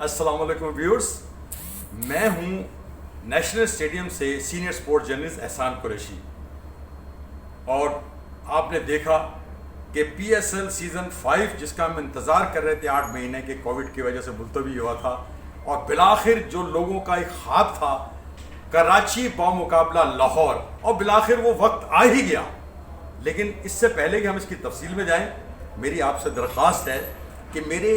अस्सलाम वालेकुम व्यूअर्स, मैं हूं नेशनल स्टेडियम से सीनियर स्पोर्ट्स जर्नलिस्ट एहसान कुरैशी। और आपने देखा कि पीएसएल सीज़न 5 जिसका हम इंतज़ार कर रहे थे 8 महीने के, कोविड की वजह से मुलतवी हुआ था, और बिलाखिर जो लोगों का एक ख्वाब था कराची बामुकाबला लाहौर, और बिलाखिर वो वक्त आ ही गया। लेकिन इससे पहले कि हम इसकी तफसील में जाएं, मेरी आपसे दरख्वास्त है कि मेरे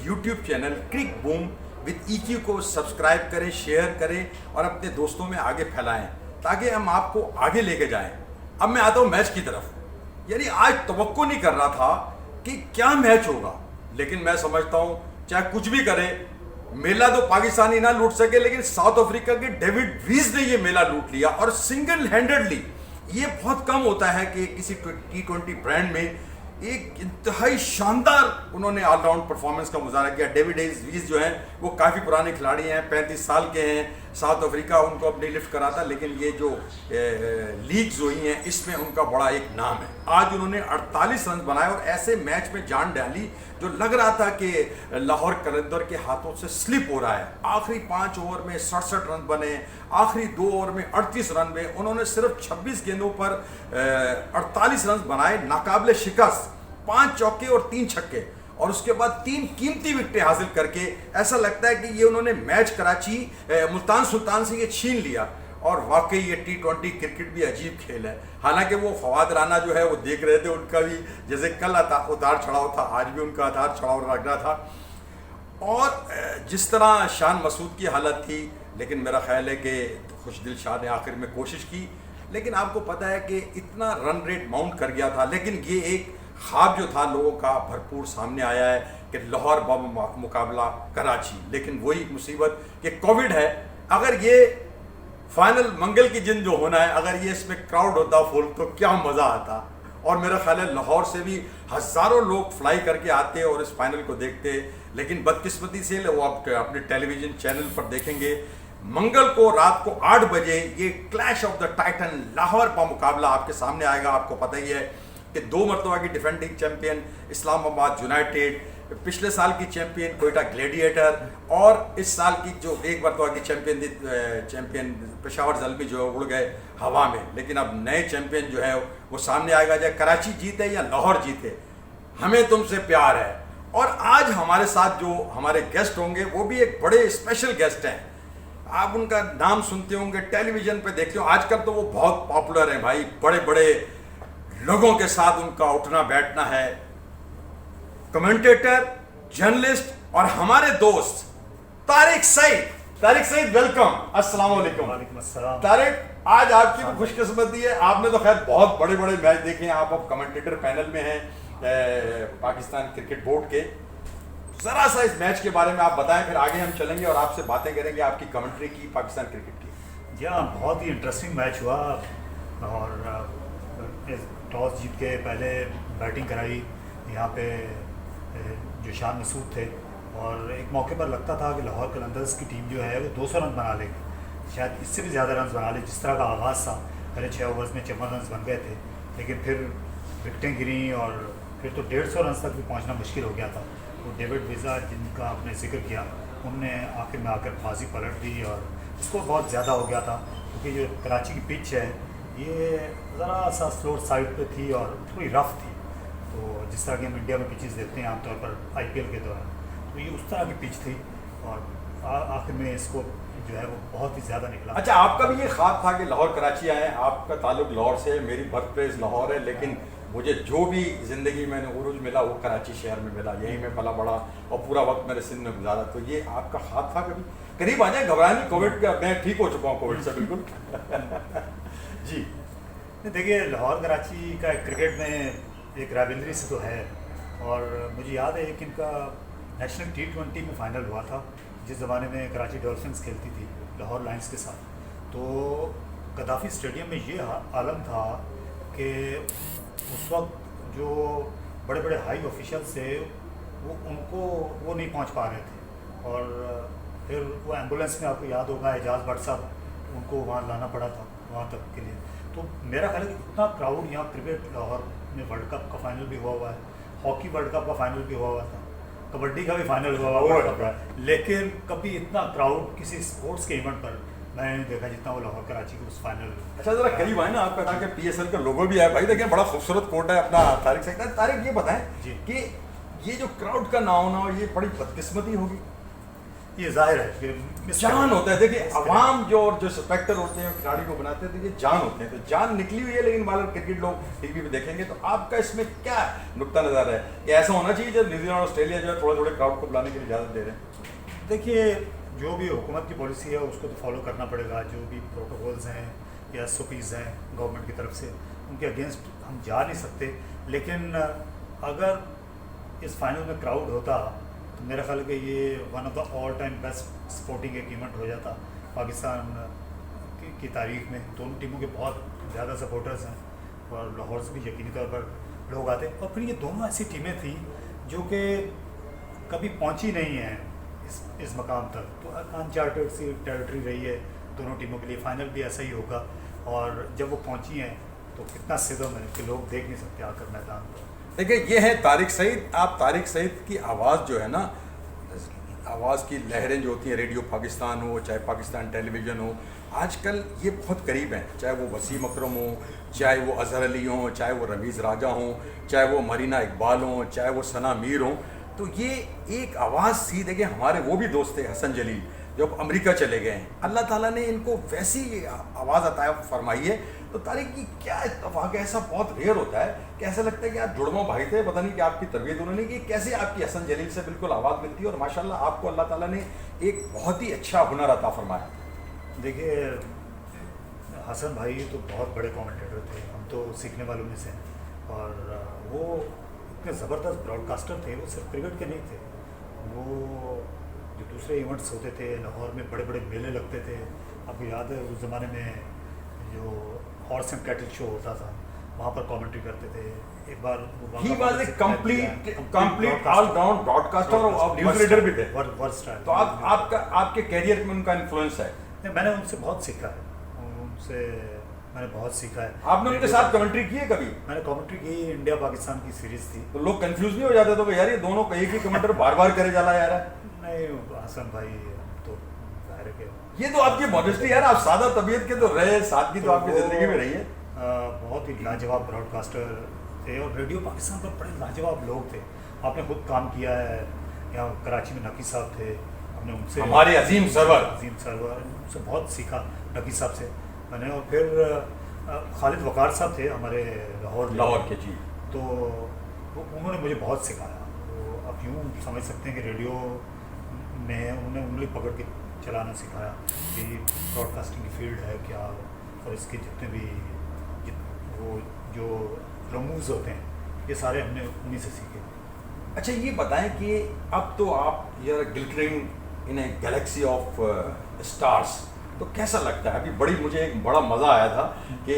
YouTube channel Crick Boom with EQ को सब्सक्राइब करें, शेयर करें और अपने दोस्तों में आगे फैलाएं ताकि हम आपको आगे लेके जाएं। अब मैं आता हूं मैच की तरफ। यानी आज तवक्को नहीं कर रहा था कि क्या मैच होगा, लेकिन मैं समझता हूं चाहे कुछ भी करे, मेला तो पाकिस्तानी ना लूट सके, लेकिन साउथ अफ्रीका के डेविड वीज ने ये मेला लूट लिया और सिंगल हैंडेडली। ये बहुत कम होता है कि किसी T20 ब्रांड में एक इंतहाई शानदार उन्होंने ऑलराउंड परफॉर्मेंस का मुजाहरा किया। डेविड वीज जो हैं वो काफ़ी पुराने खिलाड़ी हैं, 35 साल के हैं। साउथ अफ्रीका उनको अब नहीं लिफ्ट करा था, लेकिन ये जो लीग्स हुई हैं इसमें उनका बड़ा एक नाम है। आज उन्होंने 48 रन बनाए और ऐसे मैच में जान डाली जो लग रहा था कि लाहौर कलंदर के हाथों से स्लिप हो रहा है। आखिरी 5 ओवर में 67 रन बने, आखिरी 2 ओवर में 38 रन में उन्होंने सिर्फ 26 गेंदों पर 48 रन बनाए, नाकाबिले शिकस्त, 5 चौके और 3 छक्के, और उसके बाद 3 कीमती विकेटें हासिल करके ऐसा लगता है कि ये उन्होंने मैच कराची मुल्तान सुल्तान से ये छीन लिया। और वाकई ये T20 क्रिकेट भी अजीब खेल है। हालांकि वो फवाद राना जो है वो देख रहे थे, उनका भी जैसे कल उतार चढ़ाव था, आज भी उनका उतार चढ़ाव लग रहा था। और जिस तरह शान मसूद की हालत थी, लेकिन मेरा ख्याल है कि खुशदिल शाह ने आखिर में कोशिश की। लेकिन आपको पता है कि इतना रन रेट माउंट कर गया था, लेकिन ये एक ख्वाब जो था लोगों का भरपूर सामने आया है कि लाहौर मुकाबला कराची। लेकिन वही मुसीबत कि कोविड है। अगर ये फाइनल मंगल की दिन जो होना है, अगर ये इसमें क्राउड होता फुल तो क्या मज़ा आता। और मेरा ख्याल है लाहौर से भी हज़ारों लोग फ्लाई करके आते और इस फाइनल को देखते। लेकिन बदकिस्मती से वो आप अपने टेलीविज़न चैनल पर देखेंगे मंगल को रात को 8 बजे ये clash of the Titan Lahore का मुकाबला आपके सामने आएगा। आपको पता ही है कि 2 मरतबा की डिफेंडिंग चैंपियन इस्लामाबाद यूनाइटेड, पिछले साल की चैंपियन कोयटा ग्लेडिएटर, और इस साल की जो 1 मरतबा की चैंपियन पेशावर ज़ल्मी जो है उड़ गए हवा में। लेकिन अब नए चैंपियन जो है वो सामने आएगा, चाहे कराची जीते या लाहौर जीते, हमें तुमसे प्यार है। और आज हमारे साथ जो हमारे गेस्ट होंगे वो भी एक बड़े स्पेशल गेस्ट हैं। आप उनका नाम सुनते होंगे, टेलीविज़न पे देखते हो, आजकल तो वो बहुत पॉपुलर हैं भाई। बड़े बड़े लोगों के साथ उनका उठना बैठना है। कमेंटेटर, जर्नलिस्ट और हमारे दोस्त तारिक सईद। तारिक सईद, वेलकम। अस्सलाम वालेकुम। वालेकुम अस्सलाम। तारिक, आज आपकी भी खुशकिस्मती है, आपने तो खैर बहुत बड़े बड़े मैच देखे हैं। आप अब कमेंटेटर पैनल में हैं पाकिस्तान क्रिकेट बोर्ड के। ज़रा सा इस मैच के बारे में आप बताएं, फिर आगे हम चलेंगे और आपसे बातें करेंगे आपकी कमेंट्री की पाकिस्तान क्रिकेट की। जी हाँ, बहुत ही इंटरेस्टिंग मैच हुआ। और टॉस जीत के पहले बैटिंग कराई यहाँ पे जो शान मसूद थे, और एक मौके पर लगता था कि लाहौर कलंदर्स की टीम जो है वो 200 रन बना लेगी, शायद इससे भी ज़्यादा रन बना ले। जिस तरह का आगाज़ था, पहले 6 ओवर्स में 54 रन बन गए थे, लेकिन फिर विकटें गिरी और फिर तो 150 रन तक भी पहुँचना मुश्किल हो गया था। तो डेविड वीज़ा, जिनका आपने जिक्र किया, उनने आखिर में आकर बाजी पलट दी और इसको बहुत ज़्यादा हो गया था, क्योंकि जो कराची की पिच है ये ज़रा सा स्लो साइड पे थी और थोड़ी रफ़ थी। तो जिस तरह की हम इंडिया में पिचेस देखते हैं आमतौर पर IPL के दौरान, तो ये उस तरह की पिच थी और आखिर में इसको जो है वो बहुत ही ज़्यादा निकला। अच्छा, आपका भी ये ख्वाब था कि लाहौर कराची आए, आपका ताल्लुक लाहौर से है, मेरी बर्थ प्लेस लाहौर है, लेकिन मुझे जो भी ज़िंदगी में उरूज मिला वो कराची शहर में मिला। यहीं में पला बड़ा और पूरा वक्त मेरे सिंध में गुजारा। तो ये आपका ख्वाब था कभी? करीब आ जाए, घबराने, कोविड का मैं ठीक हो चुका हूँ कोविड से बिल्कुल। जी देखिए, लाहौर कराची का क्रिकेट में एक राइवलरी से तो है, और मुझे याद है कि इनका नेशनल T20 में फाइनल हुआ था, जिस ज़माने में कराची डॉल्फिन्स खेलती थी लाहौर लायंस के साथ। तो गद्दाफ़ी स्टेडियम में ये आलम था कि उस वक्त जो बड़े बड़े हाई ऑफिशियल्स थे वो नहीं पहुंच पा रहे थे, और फिर वो एम्बुलेंस में, आपको याद होगा एजाज भट्ट साहब, उनको वहाँ लाना पड़ा था वहाँ तक के लिए। तो मेरा ख्याल है कि इतना क्राउड यहाँ क्रिकेट, लाहौर में वर्ल्ड कप का फाइनल भी हुआ है, हॉकी वर्ल्ड कप का फाइनल भी हुआ था, कबड्डी का भी फाइनल हुआ वर्ल्ड कप का, लेकिन कभी इतना क्राउड किसी स्पोर्ट्स के इवेंट पर मैंने नहीं देखा जितना वो लाहौर कराची के उस फाइनल। अच्छा जरा करीब आए ना, आपका ताकि PSL का लोगो भी है भाई, देखिए बड़ा खूबसूरत कोट है अपना तारिक सईद। तारिक ये बताएं जी। कि ये जो क्राउड का ना होना, ये बड़ी बदकिस्मती होगी। ये जाहिर है कि जान होता है, देखिए अवाम जो और जो स्पेक्टर होते हैं खिलाड़ी को बनाते हैं, तो ये जान होते हैं, तो जान निकली हुई है। लेकिन बालर क्रिकेट लोग टीवी पे देखेंगे तो आपका इसमें क्या नुक्ता नज़र है कि ऐसा होना चाहिए जब न्यूजीलैंड और ऑस्ट्रेलिया जो है थोड़े थोड़े क्राउड को बुलाने की इजाज़त दे रहे हैं? देखिए, जो भी हुकूमत की पॉलिसी है उसको तो फॉलो करना पड़ेगा। जो भी प्रोटोकॉल्स हैं या SOPs हैं गवर्नमेंट की तरफ से, उनके अगेंस्ट हम जा नहीं सकते। लेकिन अगर इस फाइनल में क्राउड होता तो मेरा ख्याल है कि ये one of the all time best sporting एक इवेंट हो जाता पाकिस्तान की तारीख में। दोनों टीमों के बहुत ज़्यादा सपोर्टर्स हैं और लाहौर से भी यकीनी तौर पर लोग आते। और फिर ये दोनों ऐसी टीमें थी जो कि कभी पहुंची नहीं हैं इस मकाम तक, तो अनचार्टेड सी टेरिटरी रही है दोनों टीमों के लिए। फाइनल भी ऐसा ही होगा, और जब वो पहुंची हैं तो कितना सिदम है कि लोग देख नहीं सकते आकर मैदान पर। देखिए ये है तारिक सईद। आप तारिक सईद की आवाज़ जो है ना, आवाज़ की लहरें जो होती हैं, रेडियो पाकिस्तान हो चाहे पाकिस्तान टेलीविज़न हो, आजकल ये बहुत करीब हैं। चाहे वो वसीम अकरम हो, चाहे वो अजहर अली हों, चाहे वो रमीज़ राजा हों, चाहे वो मरीना इकबाल हों, चाहे वो सना मीर हों, तो ये एक आवाज़ सी। देखिए हमारे वो भी दोस्त थे हसन जलील जो अब अमेरिका चले गए हैं, अल्लाह ताला ने इनको वैसी आवाज़ अता फरमाई है। तो तारिक की क्या इत्तफाक है, ऐसा बहुत रेयर होता है कि ऐसा लगता है कि आप जुड़वा भाई थे, पता नहीं कि आपकी तरबियत उन्होंने की, कैसे आपकी हसन जलील से बिल्कुल आवाज़ मिलती है और माशाल्लाह आपको अल्लाह ताला ने एक बहुत ही अच्छा हुनर अता फरमाया। देखिए, हसन भाई तो बहुत बड़े कमेंटेटर थे, हम तो सीखने वालों में से हैं। और वो इतने ज़बरदस्त ब्रॉडकास्टर थे, वो सिर्फ क्रिकेट के नहीं थे। वो जो दूसरे इवेंट्स होते थे, लाहौर में बड़े बड़े मेले लगते थे, आपको याद है उस ज़माने में जो हॉर्स एंड कैटल शो होता था, वहाँ पर कमेंट्री करते थे। एक बार he was a complete all round broadcaster और न्यूज़ रीडर भी थे। वर्सटाइल। तो आपके कैरियर में उनका इन्फ्लुएंस है? नहीं, मैंने उनसे बहुत सीखा है, उनसे मैंने बहुत सीखा है। आपने उनके साथ कमेंट्री की है कभी? मैंने कमेंट्री की, इंडिया पाकिस्तान की सीरीज थी। तो लोग कंफ्यूज नहीं हो जाते तो यार ये दोनों एक ही कमेंटर बार बार करे जाला यार? नहीं हसन भाई, तो जाहिर है कि ये तो आपकी मॉडेस्टी यार, आप सादा तबीयत के तो रहे, सादगी तो आपकी जिंदगी में रही है। बहुत ही लाजवाब ब्रॉडकास्टर थे और रेडियो पाकिस्तान पर बड़े लाजवाब लोग थे। आपने खुद काम किया है यहाँ कराची में, नकी साहब थे, हमने उनसे, हमारे अजीम सरवर उनसे बहुत सीखा नकी साहब से मैंने। और फिर खालिद वकार साहब थे हमारे लाहौर के जी, तो उन्होंने मुझे बहुत सिखाया। तो आप यूँ समझ सकते हैं कि रेडियो में उन्होंने उंगली पकड़ के चलाना सिखाया कि ब्रॉडकास्टिंग की फील्ड है क्या, और इसके जितने भी वो जो रमूज होते हैं, ये सारे हमने उन्हीं से सीखे। अच्छा ये बताएं कि अब तो आप यार glittering in A Galaxy of stars, तो कैसा लगता है? अभी मुझे एक बड़ा मज़ा आया था कि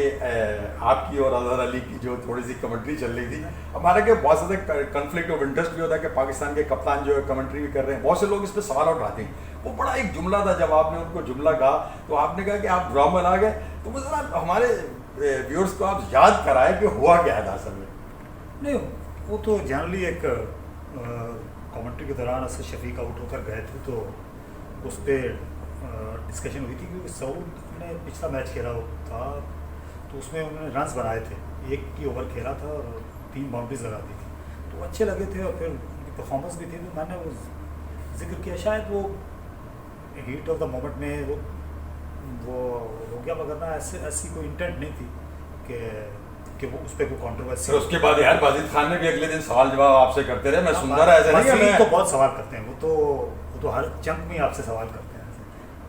आपकी और अजहर अली की जो थोड़ी सी कमेंट्री चल रही थी। हमारे के बहुत ज़्यादा कन्फ्लिक्ट ऑफ इंटरेस्ट भी होता है कि पाकिस्तान के कप्तान जो है कमेंट्री भी कर रहे हैं, बहुत से लोग इस पर सवाल उठाते हैं। वो बड़ा एक जुमला था, जब आपने उनको जुमला कहा तो आपने कहा कि आप ड्रामा बना गए, तो वो ज़रा हमारे व्यूअर्स को आप याद कराए कि हुआ क्या था असल में। नहीं, वो तो जनरली एक कमेंट्री के दौरान असद शफीक आउट होकर गए थे, तो उस पर डिस्कशन हुई थी क्योंकि सऊद ने पिछला मैच खेला था, तो उसमें उन्होंने रन्स बनाए थे, एक ही ओवर खेला था और 3 बाउंड्रीज लगा दी थी, तो अच्छे लगे थे और फिर उनकी परफॉर्मेंस भी थी। तो मैंने वो जिक्र किया, शायद वो हीट ऑफ द मोमेंट में वो हो गया, वगैरह ऐसी कोई इंटेंट नहीं थी कि वो उस पर कोई कॉन्ट्रोवर्सी। उसके बाद यार बाजिद खान ने भी अगले दिन सवाल जवाब आपसे करते रहे, मैं सुनता रहा। ऐसा नहीं है, तो बहुत सवाल करते हैं, वो तो हर चंक में आपसे सवाल करते हैं,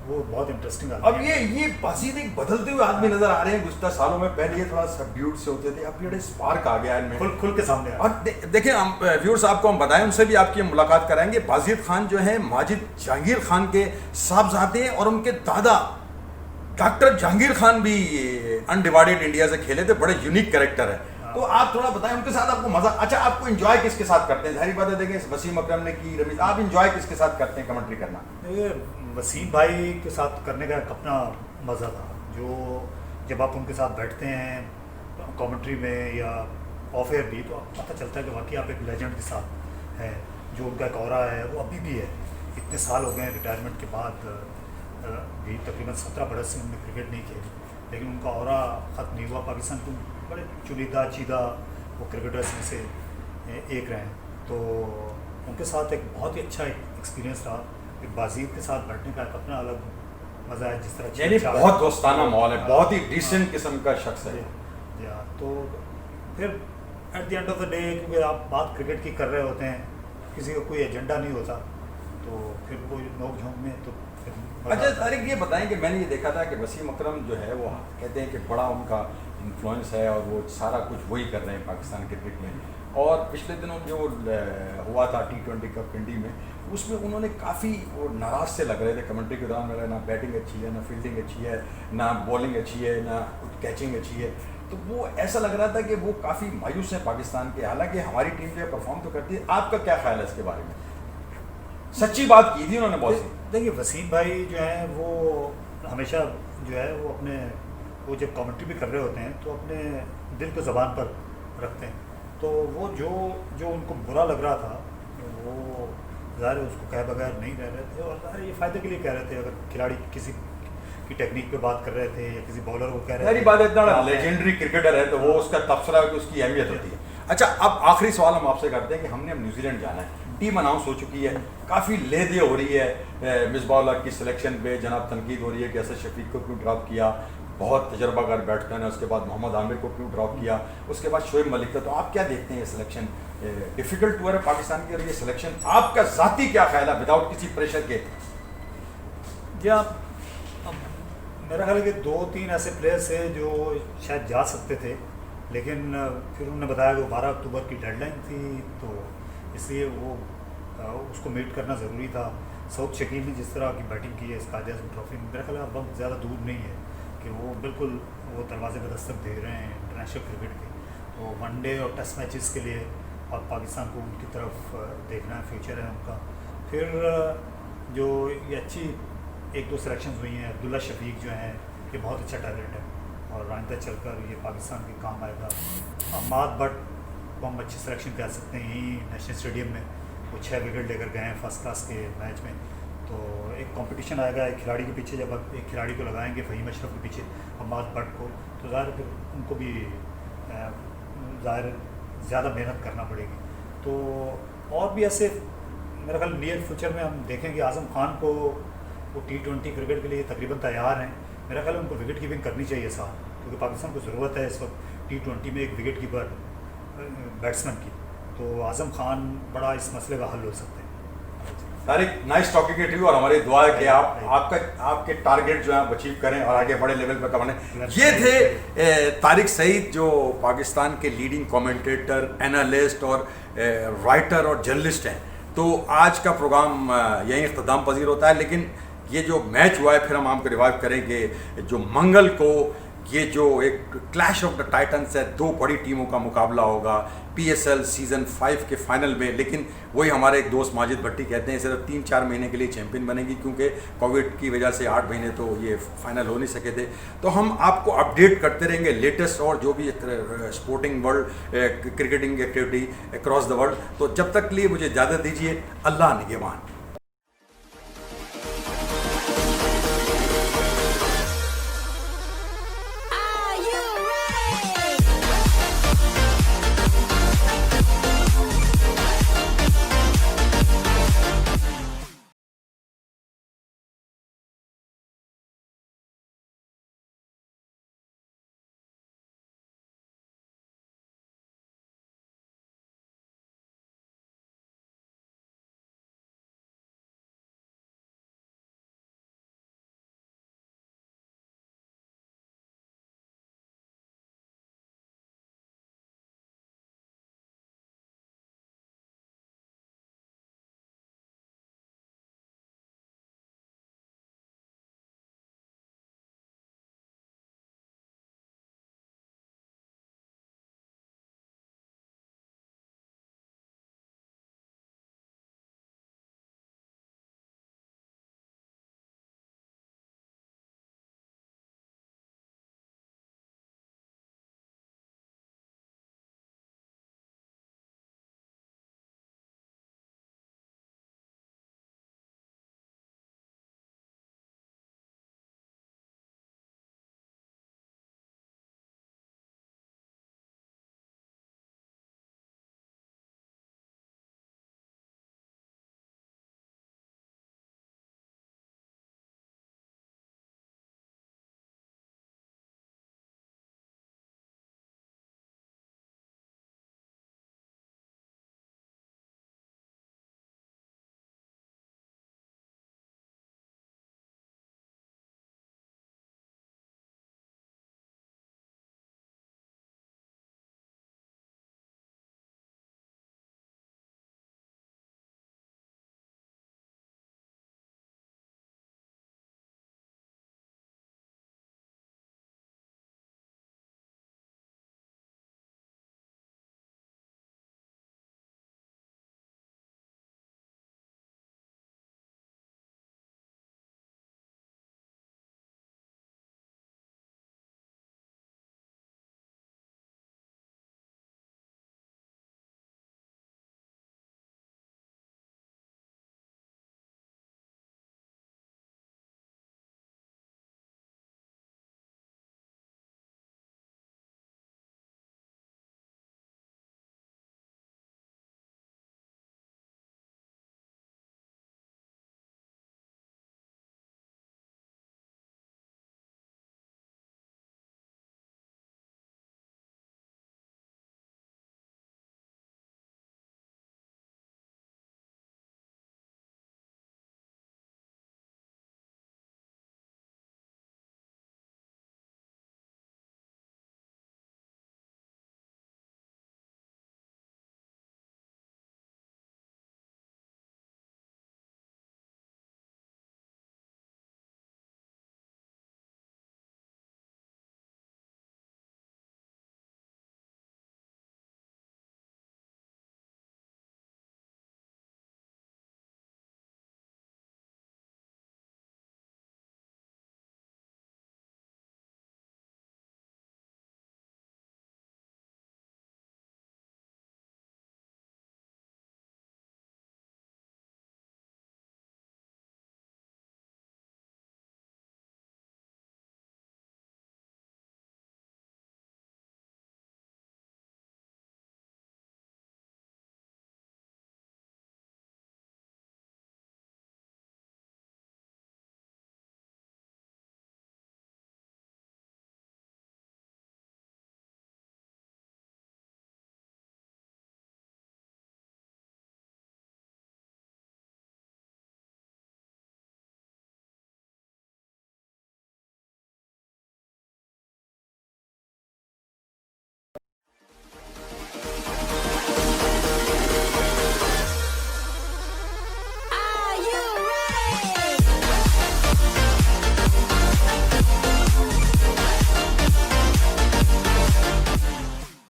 वो बहुत इंटरेस्टिंग आदमी। अब ये बाजिद एक बदलते हुए आदमी नजर आ रहे हैं गुज़श्ता सालों में। पहले ये थोड़ा सबड्यूड से होते थे, अब ये स्पार्क आ गया इनमें, खुल के सामने। और देखें हम व्यूअर्स आपको हम बताएं, उनसे भी आपकी मुलाकात कराएंगे। बाजिद खान जो है माजिद जहांगीर खान के साहबजादे हैं और उनके दादा डॉक्टर जहांगीर खान भी अनडिवाइडेड इंडिया से खेले थे, बड़े यूनिक कैरेक्टर है। तो आप थोड़ा बताएं उनके साथ आपको मजा, अच्छा आपको एंजॉय किसके साथ करते हैं? जाहिर बात है, देखें वसीम अकरम ने की, रमीज, आप एंजॉय किसके साथ करते हैं कमेंट्री करना? ये वसीम भाई के साथ करने का अपना मज़ा था, जो जब आप उनके साथ बैठते हैं कमेंट्री में या ऑफ एयर भी, तो आपको पता चलता है कि वाकई आप एक लेजेंड के साथ हैं। जो उनका एक ऑरा है वो अभी भी है। इतने साल हो गए हैं रिटायरमेंट के बाद भी, तकरीबन 17 बरस से उन्होंने क्रिकेट नहीं खेली, लेकिन उनका ऑरा ख़त्म नहीं हुआ। पाकिस्तान को बड़े चुनिंदा चीदा वो क्रिकेटर्स में से एक रहे हैं। तो उनके साथ एक बहुत ही अच्छा एक्सपीरियंस रहा। एक बाजीत के साथ बैठने का एक अपना अलग मज़ा है, जिस तरह यानी बहुत दोस्ताना माहौल है, बहुत ही डिसेंट किस्म का शख्स है। या तो फिर at the end of the day, क्योंकि आप बात क्रिकेट की कर रहे होते हैं, किसी का कोई एजेंडा नहीं होता, तो फिर वो नोक झोंक में तो फिर अच्छा तारिक, ये बताएं कि मैंने ये देखा था कि वसीम अकरम जो है वो कहते हैं कि बड़ा उनका इन्फ्लुएंस है और वो सारा कुछ वही कर रहे हैं पाकिस्तान क्रिकेट में। और पिछले दिनों जो हुआ था T20 कप इंडी में, उसमें उन्होंने काफ़ी वो नाराज़ से लग रहे थे कमेंट्री के दौरान, लग रहा है ना बैटिंग अच्छी है, ना फील्डिंग अच्छी है, ना बॉलिंग अच्छी है, ना कैचिंग अच्छी है। तो वो ऐसा लग रहा था कि वो काफ़ी मायूस है पाकिस्तान के, हालांकि हमारी टीम जो है परफॉर्म तो करती है। आपका क्या ख्याल है इसके बारे में? सच्ची बात की थी उन्होंने बहुत सी। देखिए, वसीम भाई जो हैं वो हमेशा जो है वो अपने वो जब कमेंट्री भी कर रहे होते हैं तो अपने दिल को ज़बान पर रखते हैं। तो वो जो उनको बुरा लग रहा था वो ज़ाहिर है उसको कहे बगैर नहीं रह रहे थे, और ज़ाहिर ये फ़ायदे के लिए कह रहे थे। अगर खिलाड़ी किसी की टेक्निक पे बात कर रहे थे या किसी बॉलर को कह रहे थे, बात इतना लेजेंडरी क्रिकेटर है तो वो उसका तबसरा है कि उसकी अहमियत होती है। अच्छा, अब आखिरी सवाल हम आपसे करते हैं कि हमने अब न्यूजीलैंड जाना है, टीम अनाउंस हो चुकी है, काफ़ी लेदे हो रही है मिसबाह की सिलेक्शन पे, जनाब तनकीद हो रही है कि असद शफीक को क्यों ड्रॉप किया, बहुत तजर्बाकार बैट्समैन है, उसके बाद मोहम्मद आमिर को क्यों ड्रॉप किया, उसके बाद शोएब मलिक का। तो आप क्या देखते हैं ये सिलेक्शन? डिफ़िकल्ट हुआ है पाकिस्तान की, और ये सिलेक्शन आपका ज़ाती क्या ख्याल है विदाउट किसी प्रेशर के? जी हाँ, मेरा ख्याल है कि 2-3 ऐसे प्लेयर्स थे जो शायद जा सकते थे, लेकिन फिर उन्होंने बताया कि 12 अक्टूबर की डेडलाइन थी, तो इसलिए वो उसको मीट करना ज़रूरी था। सऊद शकील ने जिस तरह की बैटिंग की है इस कायदे आज़म ट्रॉफी में, मेरा ख्याल है वक्त ज़्यादा दूर नहीं है कि वो बिल्कुल वो दरवाजे पर दस्तक दे रहे हैं इंटरनेशनल क्रिकेट के। तो वनडे और टेस्ट मैचेस के लिए अब पाकिस्तान को उनकी तरफ देखना है, फ्यूचर है उनका। फिर जो ये अच्छी 1-2 सिलेक्शन हुई हैं, अब्दुल्ला शफीक जो हैं ये बहुत अच्छा टैलेंट है और आइंदा चलकर ये पाकिस्तान के काम आएगा। अम्माद भट्ट को हम अच्छी सिलेक्शन कह सकते हैं, यही नेशनल स्टेडियम में वो 6 विकेट लेकर गए हैं फर्स्ट क्लास के मैच में। तो एक कंपटीशन आएगा एक खिलाड़ी के पीछे, जब आप एक खिलाड़ी को लगाएंगे फ़हीम अशरफ के पीछे अम्माद भट्ट को, तो ज़ाहिर फिर उनको भी ज़ाहिर ज़्यादा मेहनत करना पड़ेगी। तो और भी ऐसे मेरा ख्याल नियर फ्यूचर में हम देखेंगे आज़म खान को, वो T20 क्रिकेट के लिए तकरीबन तैयार हैं। मेरा ख्याल है उनको विकेट कीपिंग करनी चाहिए साथ, क्योंकि पाकिस्तान को ज़रूरत है इस वक्त T20 में एक विकेट कीपर बैट्समैन की। तो आज़म खान बड़ा इस मसले का हल हो सकते हैं। Tariq, nice talking to you, और हमारी दुआ है कि आपके टारगेट जो है आप अचीव करें और आगे बड़े लेवल पर कमाने। ये थे तारिक सईद, जो पाकिस्तान के लीडिंग कमेंटेटर, एनालिस्ट और राइटर और जर्नलिस्ट हैं। तो आज का प्रोग्राम यहीं इख्तिताम पजीर होता है, लेकिन ये जो मैच हुआ है फिर हम आपको रिवाइव करेंगे। जो मंगल को ये जो एक क्लैश ऑफ द टाइटन्स है, 2 बड़ी टीमों का मुकाबला होगा PSL सीज़न 5 के फाइनल में। लेकिन वही हमारे एक दोस्त माजिद भट्टी कहते हैं सिर्फ 3-4 महीने के लिए चैंपियन बनेगी, क्योंकि कोविड की वजह से 8 महीने तो ये फाइनल हो नहीं सके थे। तो हम आपको अपडेट करते रहेंगे लेटेस्ट और जो भी sporting world cricketing activity across the world. तो जब तक लिए मुझे इजाज़त दीजिए, अल्लाह निगहबान।